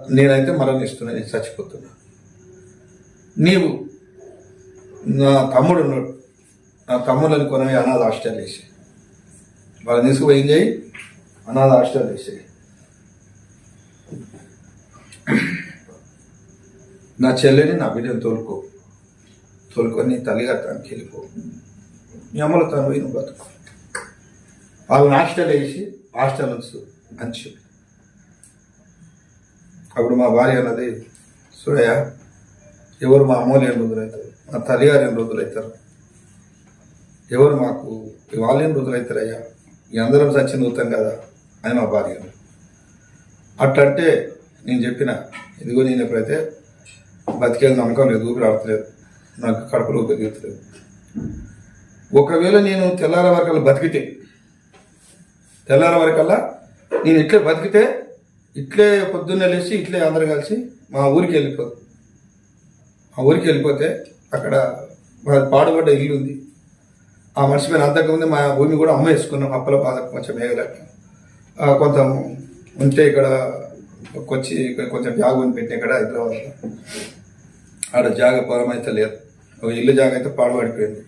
నేనైతే మరణిస్తున్నా, నేను చచ్చిపోతున్నా. నీవు నా తమ్ముడు ఉన్నాడు, నా తమ్ముళ్ళని కొనవి అనాథ హాస్టల్ వేసి వాళ్ళని తీసుకుపోయి ఏం చేయి, అనాథ హాస్టల్ వేసి నా చెల్లెని నా బిడ్డను తోలుకొని తల్లిగా తనకి వెళ్ళిపో, మీ అమ్మలో తను పోయి నువ్వు బతుకు, వాళ్ళని హాస్టల్ వేసి హాస్టల్ ఉంచు అని చెప్పి. అప్పుడు మా భార్య అన్నది, సూరయ్య ఎవరు మా అమ్మోళ్ళు 8 రోజులు అవుతారు, మా తల్లిగారు 8 రోజులు అవుతారు, ఎవరు మాకు వాళ్ళు 8 రోజులు అవుతారు అయ్యా, ఈ అందరం చచ్చింది అవుతాం కదా అని మా భార్య. అట్లంటే నేను చెప్పిన, ఇదిగో నేను ఎప్పుడైతే బతికేది నమ్మకం లేదు, ఊపిరి ఆడతలేదు, నాకు కడుపులో ఊపిరి తీర్చలేదు. ఒకవేళ నేను తెల్లార వరకల్లా బతికితే, తెల్లార వరకల్లా నేను ఇట్లే బతికితే, ఇట్లే పొద్దున్నే లేచి ఇట్లే అందరం కలిసి మా ఊరికి వెళ్ళిపోతే అక్కడ పాడుబడ్డ ఇల్లు ఉంది, ఆ మనిషి మీద అంతకుముందు మా భూమి కూడా అమ్మేసుకున్నాం, అప్పల బాధ కొంచెం మేగలేక కొంత ఉంటే ఇక్కడ కొంచెం జాగ కొని పెట్టి ఇక్కడ హైదరాబాద్లో ఆడ జాగ పొలం అయితే లేదు, ఒక ఇల్లు జాగ అయితే పాడుపడిపోయింది.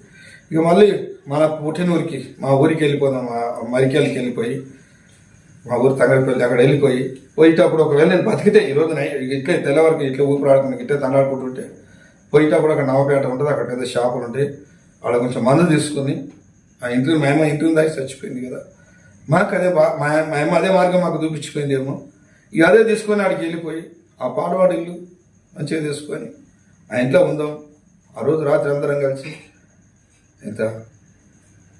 ఇక మళ్ళీ మన పుట్టినూరికి మా ఊరికి వెళ్ళిపోదాం, మరికెళ్ళకి వెళ్ళిపోయి మా ఊరు తంగడిపల్లి అక్కడ పోయేటప్పుడు ఒకవేళ నేను బతికితే ఈరోజు ఇట్లా తెల్లవారికి ఇట్లా ఊపిరి ఆడుకుని ఇట్లా తండాడుకుంటుంటే పోయేటప్పుడు అక్కడ నవపేట ఉంటుంది, అక్కడ పెద్ద షాపులు ఉంటాయి, అక్కడ కొంచెం మందు తీసుకుని ఆ ఇంట్లో మా అమ్మ ఇంటి దాకా చచ్చిపోయింది కదా, మాకు అదే మా అమ్మ అదే మార్గం మాకు చూపించిపోయిందేమో, ఇక అదే తీసుకొని ఆడికి వెళ్ళిపోయి ఆ పాడువాడి ఇల్లు మంచిగా తీసుకొని ఆ ఇంట్లో ఉందాం. ఆ రోజు రాత్రి అందరం కలిసి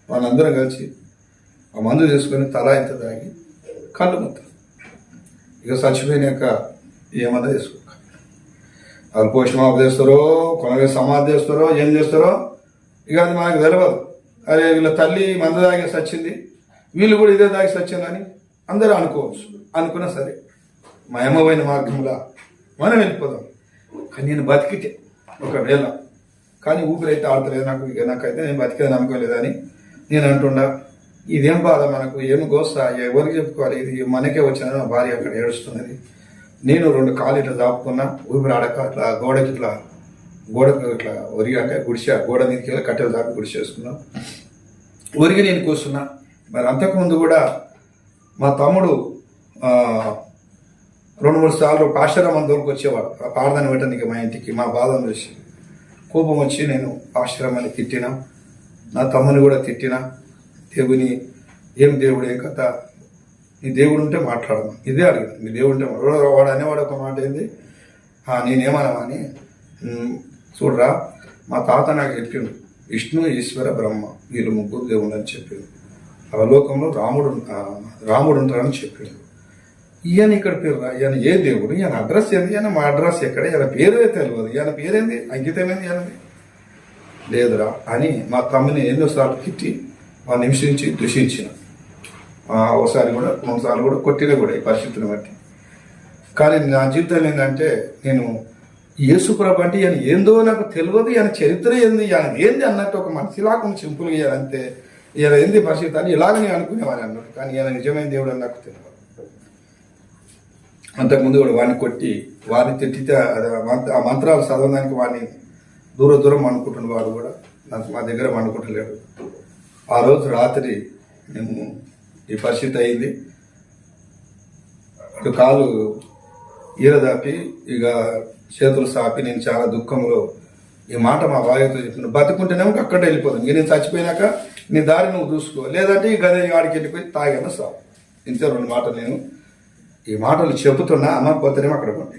వాళ్ళందరం కలిసి ఆ మందు తీసుకొని తలా ఇంత తాగి కళ్ళు మొత్తం ఇక చచ్చిపోయినాక ఏమన్నా తీసుకో, వాళ్ళు పోషమాప చేస్తారో కొనగా సమాధి చేస్తారో ఏం చేస్తారో ఇక అది మనకు తెలియదు. అరే వీళ్ళ తల్లి మందు తాగి సచ్చింది, వీళ్ళు కూడా ఇదే తాగి సచ్చిందని అందరూ అనుకోవచ్చు. అనుకున్నా సరే మా అమ్మ పోయిన మార్గంలో మనం వెళ్ళిపోదాం. కానీ నేను బతికితే ఒకవేళ, కానీ ఊపిరైతే ఆడతలేదు నాకు, ఇక నాకైతే నేను బతికేది నమ్మకం లేదని నేను అంటుండా. ఇదేం బాధ మనకు, ఏం గోస్తా, ఎవరికి చెప్పుకోవాలి, ఇది మనకే వచ్చిన నా భార్య అక్కడ ఏడుస్తున్నది. నేను 2 కాళ్ళు ఇట్లా దాపుకున్నా, ఊపిరి ఆడక ఇట్లా గోడకు ఇట్లా ఒరిగి, అంటే గోడ మీదకి వెళ్ళి కట్టెలు దాకా గుడిసేసుకున్నా, ఒరిగి నేను కూర్చున్నా. మరి అంతకుముందు కూడా మా తమ్ముడు 2-3 సార్లు పాశ్చర్యమని దొరికి వచ్చేవాడు, పాడదాన్ని పెట్టడానికి మా ఇంటికి. మా బాధను చూసి కోపం వచ్చి నేను పాశ్చర్యమని తిట్టినా, నా తమ్ముని కూడా తిట్టినా. దేవుని ఏం దేవుడు, ఏం కథ, నీ దేవుడు ఉంటే మాట్లాడను, ఇదే అడిగింది, నీ దేవుడు ఉంటే వాడు అనేవాడు ఒక మాట ఏంది, నేనేమన్నా అని, చూడరా మా తాత నాకు చెప్పిండు, విష్ణు ఈశ్వర బ్రహ్మ వీళ్ళు 3 దేవుళ్ళు అని చెప్పిండు, అవలోకంలో రాముడు ఉంటారని చెప్పిండు. ఈయన ఇక్కడ పేరు రా, ఈయన ఏ దేవుడు, ఈయన అడ్రస్ ఏంది, ఈయన మా అడ్రస్ ఎక్కడ, ఈయన పేరే తెలియదు, ఈయన పేరేంది, అంకితమేంది ఈయనది లేదురా అని మా తమ్ముని 8 సార్లు తిట్టి వాడిని హింసించి దూషించిన. ఒకసారి కూడా 3 సార్లు కూడా కొట్టిన కూడా ఈ పరిస్థితిని బట్టి. కానీ నా జీవితం ఏంటంటే, నేను యేసుప్రభు అంటే ఈయన ఏందో నాకు తెలియదు, ఈయన చరిత్ర ఏంది, ఈయన ఏంది అన్నట్టు ఒక మనిషిలాగా సింపుల్గా ఇయ్యాలంతే, ఈయన ఏంది పరిస్థితి అని ఇలాగ నేను అనుకునేవాడిని అన్నట్టు. కానీ ఈయన నిజమైన దేవుడు అని నాకు తెలియదు. అంతకుముందు కూడా వాడిని కొట్టి వాడిని తిట్టితే ఆ మంత్రాలు చదవడానికి వాడిని దూరం అనుకుంటున్న వాడు కూడా నాకు మా దగ్గర అనుకుంటలేడు. ఆ రోజు రాత్రి మేము ఈ పరిస్థితి అయింది, అటు కాలు ఈరదాపి ఇక చేతులు సాపి నేను చాలా దుఃఖంలో ఈ మాట మా భార్యతో చెప్తున్నాను, బతుకుంటేనేమో అక్కడ వెళ్ళిపోతాను, ఇక నేను చచ్చిపోయినాక నీ దారి నువ్వు చూసుకో, లేదంటే ఈ గది ఆడికి వెళ్ళిపోయి తాగాను సాగు. ఇంతే 2 మాటలు నేను ఈ మాటలు చెబుతున్నా. అమ్మ పోతేనేమో అక్కడ పండి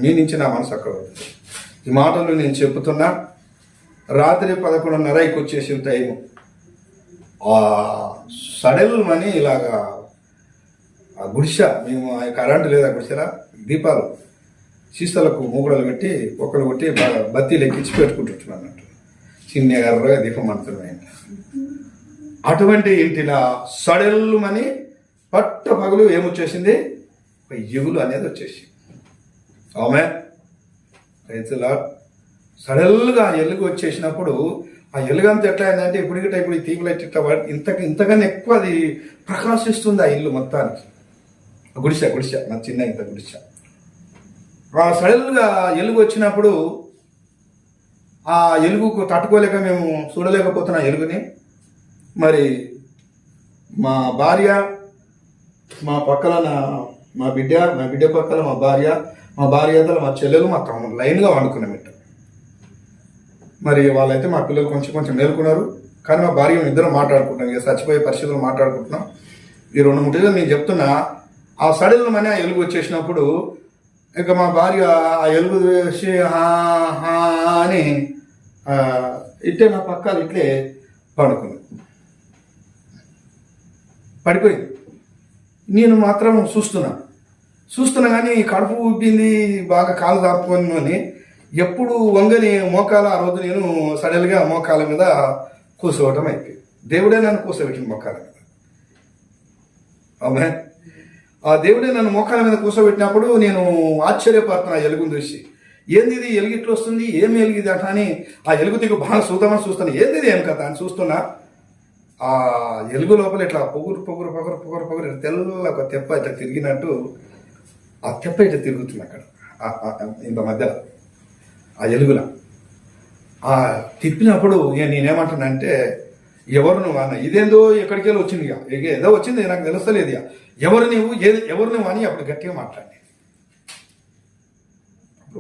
మీ నుంచి నా మనసు అక్కడ ఉంటుంది. ఈ మాటలు నేను చెబుతున్నా. రాత్రి 11:30కి వచ్చేసిన టైము సడల్మని ఇలాగా ఆ గుడిసె, మేము కరెంటు లేదా గుడిసెలా దీపాలు సీసాలకు మూగుడలు పెట్టి ఒకళ్ళు కొట్టి బత్తీలు ఎక్కించి పెట్టుకుంటున్నాను అన్నట్టు, చిన్న ఎర్రగా దీపం అంటున్నాయి. అటువంటి ఇంటిలా సడల్మని పట్ట పగులు ఏమొచ్చేసింది, ఎగులు అనేది వచ్చేసి ఆమె రైతులా సడల్గా ఎలుగు వచ్చేసినప్పుడు ఆ ఎలుగంత ఎట్లా అయిందంటే ఇప్పుడు ఈ తీగలు ఇట్లా ఇంతకన్నా ఎక్కువ అది ప్రకాశిస్తుంది ఆ ఇల్లు మొత్తానికి. గుడిసె నా చిన్న ఇంత గుడిసె. సడన్గా ఎలుగు వచ్చినప్పుడు ఆ ఎలుగుకు తట్టుకోలేక మేము చూడలేకపోతున్నా ఎలుగుని. మరి మా భార్య, మా పక్కన మా బిడ్డ పక్కన మా భార్య మా చెల్లెలు, మా తమ్ముడు లైన్గా వండుకున్నాం ఇట్ట. మరి వాళ్ళైతే మా పిల్లలు కొంచెం మేలుకున్నారు. కానీ మా భార్య ఇద్దరం మాట్లాడుకుంటున్నాం, ఇక చచ్చిపోయే పరిస్థితులు మాట్లాడుకుంటున్నాం. ఈ 2-3 రోజులు నేను చెప్తున్నా. ఆ సడన్గా మనే ఆ ఎలుగు వచ్చేసినప్పుడు ఇక మా భార్య ఆ ఎలుగు వేసి అని ఇట్టే నా పక్కన ఇట్లే పడుకుంది, పడిపోయింది. నేను మాత్రం చూస్తున్నా కానీ కడుపు ఉబ్బింది, బాగా కాలు దాపుకొని ఎప్పుడు వంగని మోకాల ఆ రోజు నేను సడన్గా మోకాల మీద కూర్చోవటం అయిపోయింది. దేవుడే నన్ను కూర్చోబెట్టింది మోకాల మీద. అవునా, ఆ దేవుడే నన్ను మోకాల మీద కూర్చోబెట్టినప్పుడు నేను ఆశ్చర్యపడుతున్నా ఎలుగుని చూసి. ఏంది ఇది ఎలుగు ఇట్లా వస్తుంది, ఏమి ఎలుగుది అట అని ఆ ఎలుగు దిగు బాగా చూద్దామని చూస్తాను. ఏంది ఏం కదా అని చూస్తున్నా. ఆ ఎలుగు లోపల ఇట్లా పొగురు తెల్ల ఒక తెప్ప ఇట్లా తిరిగినట్టు ఆ తెప్ప ఇట్లా తిరుగుతుంది అక్కడ ఇంత మధ్యలో ఆ ఎలుగుల. ఆ తిప్పినప్పుడు నేనేమంటున్నానంటే, ఎవరు నువ్వు అన్న, ఇదేందో ఎక్కడికి వెళ్ళి వచ్చింది, ఇక ఏదో వచ్చింది నాకు తెలుస్తలేదు, ఎవరు నువ్వు అని అప్పుడు గట్టిగా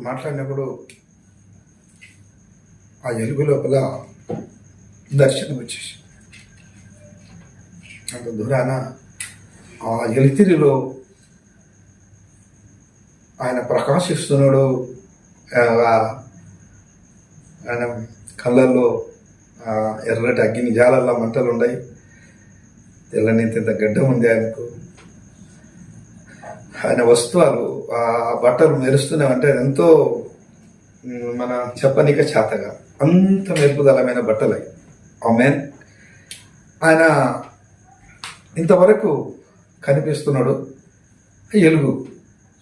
మాట్లాడినప్పుడు ఆ ఎలుగు లోపల దర్శనం వచ్చేసి అంత దూరాన ఆ ఎలుతిరిలో ఆయన ప్రకాశిస్తున్నాడు. ఆయన కళ్ళల్లో ఎర్రటి అగ్ని జాలల్లో మంటలు ఉన్నాయి. తెల్లని ఇంత గడ్డం ఉంది ఆయనకు. ఆయన వస్తువులు ఆ బట్టలు మెరుస్తున్నాయంటే ఎంతో మన చెప్పనిక చేతగా అంత మెరుపుదలమైన బట్టలు. ఆమేన్. ఆయన ఇంతవరకు కనిపిస్తున్నాడు. ఎలుగు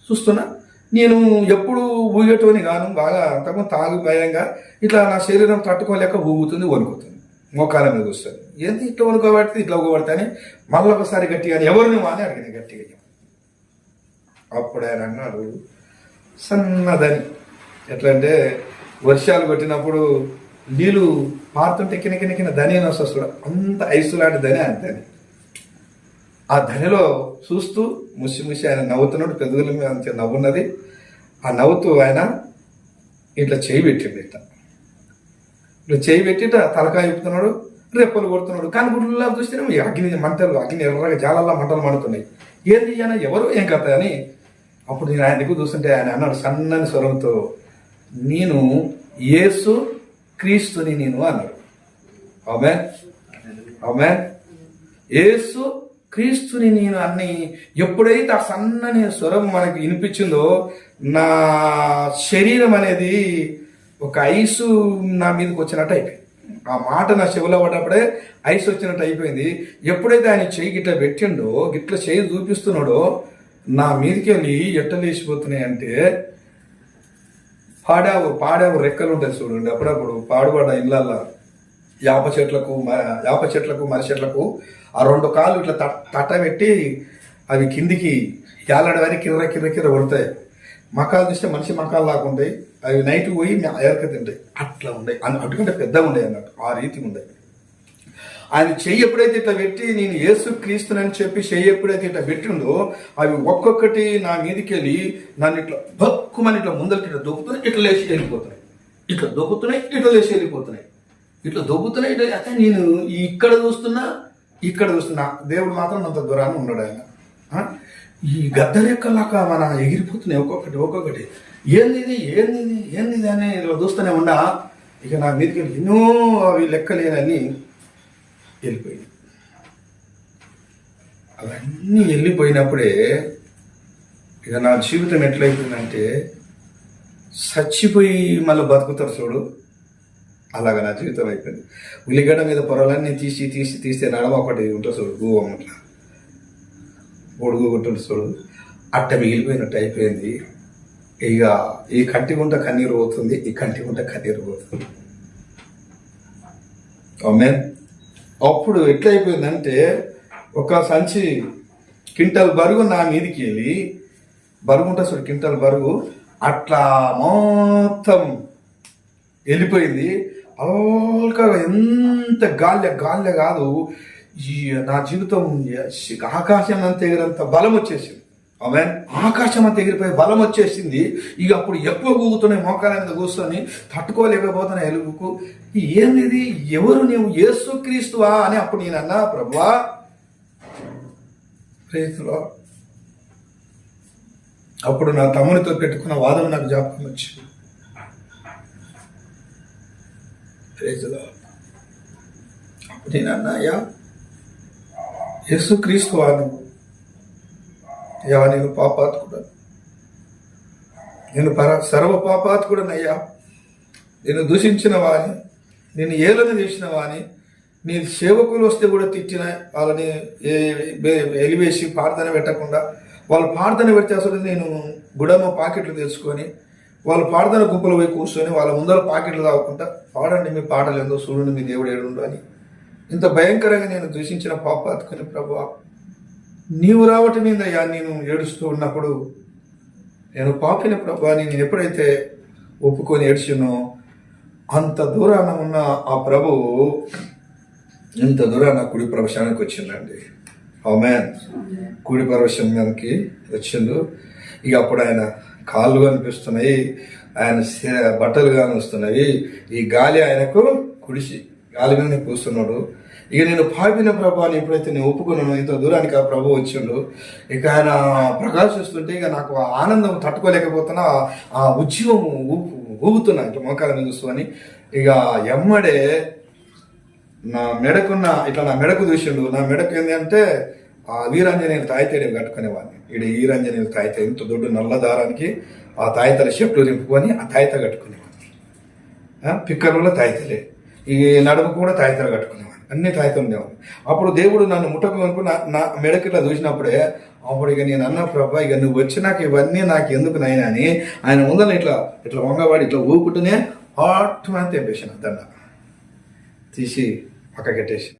చూస్తున్నా. నేను ఎప్పుడు ఊగేటోని గాను, బాగా అంతకుముందు తాగు భయంగా ఇట్లా నా శరీరం తట్టుకోలేక ఊగుతుంది, వణుకుతుంది, మోకాల మీద వస్తుంది. ఏంటి ఇట్లా వణుకోబడితే ఇట్లా ఊగబడితే అని మళ్ళీ ఒకసారి గట్టిగా ఎవరు నువ్వు అని అడిగిన గట్టిగా. అప్పుడు ఆయన అన్నాడు సన్నదని. ఎట్లా అంటే వర్షాలు కొట్టినప్పుడు నీళ్ళు పారుతుంటే కినకిన ధని అని వస్తుంది, అంత ఐసు లాంటి ధని అంతే. ఆ ధనిలో చూస్తూ ముసి ఆయన నవ్వుతున్నాడు. పెద్దల మీద అంతే నవ్వున్నది. ఆ నవ్వుతూ ఆయన ఇట్లా చేయి పెట్టిండు. ఇట్లా చేయి పెట్టి తలకాయ ఇప్పుతున్నాడు, రెప్పలు కొడుతున్నాడు. కానీ గుడ్లా చూస్తేనే అగ్ని ఎర్రగా జాలల్లా మంటలు మండుతున్నాయి. ఏంది ఆయన ఎవరు ఏం కథ అని. అప్పుడు నేను ఆయన దగ్గర చూస్తుంటే ఆయన అన్నాడు సన్నని స్వరంతో, నేను యేసు క్రీస్తుని నేను అన్నాడు. ఆమేన్. ఆమేన్. యేసు క్రీస్తుని నేను అన్ని ఎప్పుడైతే ఆ సన్నని స్వరం మనకి వినిపించిందో, నా శరీరం అనేది ఒక ఐసు నా మీదకి వచ్చినట్టు అయిపోయింది. ఆ మాట నా చెవిలో పడ్డప్పుడే ఐస్ వచ్చినట్టు అయిపోయింది. ఎప్పుడైతే ఆయన చెయ్యి గిట్లా పెట్టిండో, గిట్ల చెయ్యి చూపిస్తున్నాడో, నా మీదకి వెళ్ళి ఎట్ట లేచిపోతున్నాయి అంటే, పాడావు రెక్కలు ఉంటాయి చూడండి, అప్పుడప్పుడు పాడుపడ్డ ఇళ్ళల్లో యాప చెట్లకు మర్రి చెట్లకు ఆ 2 కాళ్ళు ఇట్లా తట్టబెట్టి అవి కిందికి ఏలాడవని కిర్ర కొడతాయి. మకాలు చూస్తే మనిషి మకాలు లాగుంటాయి. అవి నైట్ పోయి ఎరక తింటాయి. అట్లా ఉంటాయి. అటుకంటే పెద్దగా ఉండేవి అన్నట్టు. ఆ రీతి ఉండేవి. ఆయన చెయ్యి ఎప్పుడైతే ఇట్లా పెట్టి నేను యేసు క్రీస్తునని చెప్పి చెయ్యి ఎప్పుడైతే ఇట్లా పెట్టిందో, అవి ఒక్కొక్కటి నా మీదకి వెళ్ళి నన్ను ఇట్లా భక్కుమని ఇట్లా ముందరికి ఇట్లా దొక్కుతున్నాయి, ఇట్లా లేచి వెళ్ళిపోతున్నాయి. ఇట్లా దొక్కుతున్నాయి, ఇట్లా లేచి వెళ్ళిపోతున్నాయి. ఇట్లా దొబ్బుతున్నాయి. అయితే నేను ఇక్కడ చూస్తున్నా. దేవుడు మాత్రం అంత దూరాన్ని ఉన్నాడు ఆయన. ఈ గద్దరెక్కలాగా మన ఎగిరిపోతున్నాయి ఒక్కొక్కటి. ఏంది అని ఇలా చూస్తూనే ఉండా. ఇక నా మీదకి ఎన్నో అవి లెక్కలేనని వెళ్ళిపోయింది. అవన్నీ వెళ్ళిపోయినప్పుడే ఇక నా జీవితం ఎట్లయిపోయిందంటే, చచ్చిపోయి మళ్ళీ బతుకుతారు చూడు, అలాగా నా జీవితం అయిపోయింది. ఉల్లిగడ్డ మీద పొరలన్నీ తీస్తే నడమ ఒకటి ఉంటుంది చూడు, గూవం అట్లా ఉంటుంది చూడు, అట్ట మిగిలిపోయినట్టు అయిపోయింది. ఇక ఈ కంటి గుంట కన్నీరు పోతుంది, ఈ కంటి గుంట కన్నీరు పోతుంది. ఆమేన్. అప్పుడు ఎట్లయిపోయిందంటే, ఒక సంచి క్వింటల్ బరువు నా మీదికి వెళ్ళి, బరువు ఉంటుంది చూడు, క్వింటల్ బరువు అట్లా మొత్తం వెళ్ళిపోయింది. అల్కగా ఎంత గాల్లె కాదు, ఈ నా జీవితం ఆకాశం అంత ఎగిరంత బలం వచ్చేసింది. ఆమె ఆకాశం అంత ఎగిరిపోయి బలం వచ్చేసింది. ఇక అప్పుడు ఎక్కువ కూగుతున్నాయి, మోకాల మీద కూర్చొని తట్టుకోలేకపోతున్నాయి ఎలుగుకు. ఏంది, ఎవరు నీవు, యేసుక్రీస్తువా అని అప్పుడు నేను అన్నా, ప్రభువా ప్రేతులో. అప్పుడు నా తమ్మునితో పెట్టుకున్న వాదం నాకు జ్ఞాపకం వచ్చింది. ప్రేతులో అప్పుడు నేను అన్నా, అయ్యా యేసుక్రీస్తువా నువ్వు? అయ్యా నేను పాపాత్కుడను, నేను సర్వ పాపాత్కుడనయ్యా. నేను దూషించిన వాని, నేను ఏలను చేసిన వాని, నీ సేవకులు వస్తే కూడా తిట్టిన వాళ్ళని ఎలివేసి ప్రార్థన పెట్టకుండా, వాళ్ళు ప్రార్థన పెడితే అసలు నేను గుడమ పాకెట్లు తెచ్చుకొని వాళ్ళు ప్రార్థన గుంపులు పోయి కూర్చొని వాళ్ళ ముందర పాకెట్లు తాగకుండా, పాడండి మీ పాటలు ఏందో, చూడండి మీ దేవుడు ఏడుండు అని ఇంత భయంకరంగా నేను దూషించిన పాపాత్కుని ప్రభువా, నీవు రావటం మీదయ్యా నేను ఏడుస్తూ ఉన్నప్పుడు నేను పాపిన ప్రభువా, నేను ఎప్పుడైతే ఒప్పుకొని ఏడ్చినో అంత దూరాన ఉన్న ఆ ప్రభువు ఇంత దూరాన కుడి ప్రవేశానికి వచ్చిందండి. ఆమేన్. కుడి ప్రవేశానికి వచ్చిండు. ఇక అప్పుడు ఆయన కాళ్ళు కనిపిస్తున్నాయి, ఆయన బట్టలు కానిస్తున్నాయి, ఈ గాలి ఆయనకు కుడిసి గాలి మీద కూర్చున్నాడు. ఇక నేను పాపిన ప్రభాని ఎప్పుడైతే నేను ఒప్పుకున్నాను, ఇంత దూరానికి ఆ ప్రభు వచ్చిండు. ఇక ఆయన ప్రకాశిస్తుంటే ఇక నాకు ఆనందం తట్టుకోలేకపోతున్నా, ఆ ఉద్యమం ఊగుతున్నా ఇట్లా మోకాల మీద కూర్చొని. ఇక ఎమ్మడే నా మెడకు చూసిండు. నా మెడకు ఏంటి అంటే ఆ వీరాంజనేయులు తాయితేడు కట్టుకునేవాడిని. ఈడ వీరాంజనేయులు తాయిత ఇంత దొడ్డు నల్ల దారానికి ఆ తాయితల షెప్లు దింపుకొని ఆ తాయిత కట్టుకునేవాడిని. పిక్కర్లో తాయితలే, ఈ నడుము కూడా తాయితలు కట్టుకునేవాడిని, అన్ని తాయితలు ఉండేవాడిని. అప్పుడు దేవుడు నన్ను ముట్టకు నా మెడకి ఇట్లా చూసినప్పుడే అప్పుడు ఇక నేను అన్న ప్రభా, ఇక నువ్వు వచ్చినాక ఇవన్నీ నాకు ఎందుకు నాయనా అని ఆయన ముందర ఇట్లా వంగవాడి ఇట్లా ఊపుకుంటూనే హాట్ అని తెంపేసాను, దండ తీసి పక్కకెట్టేసి.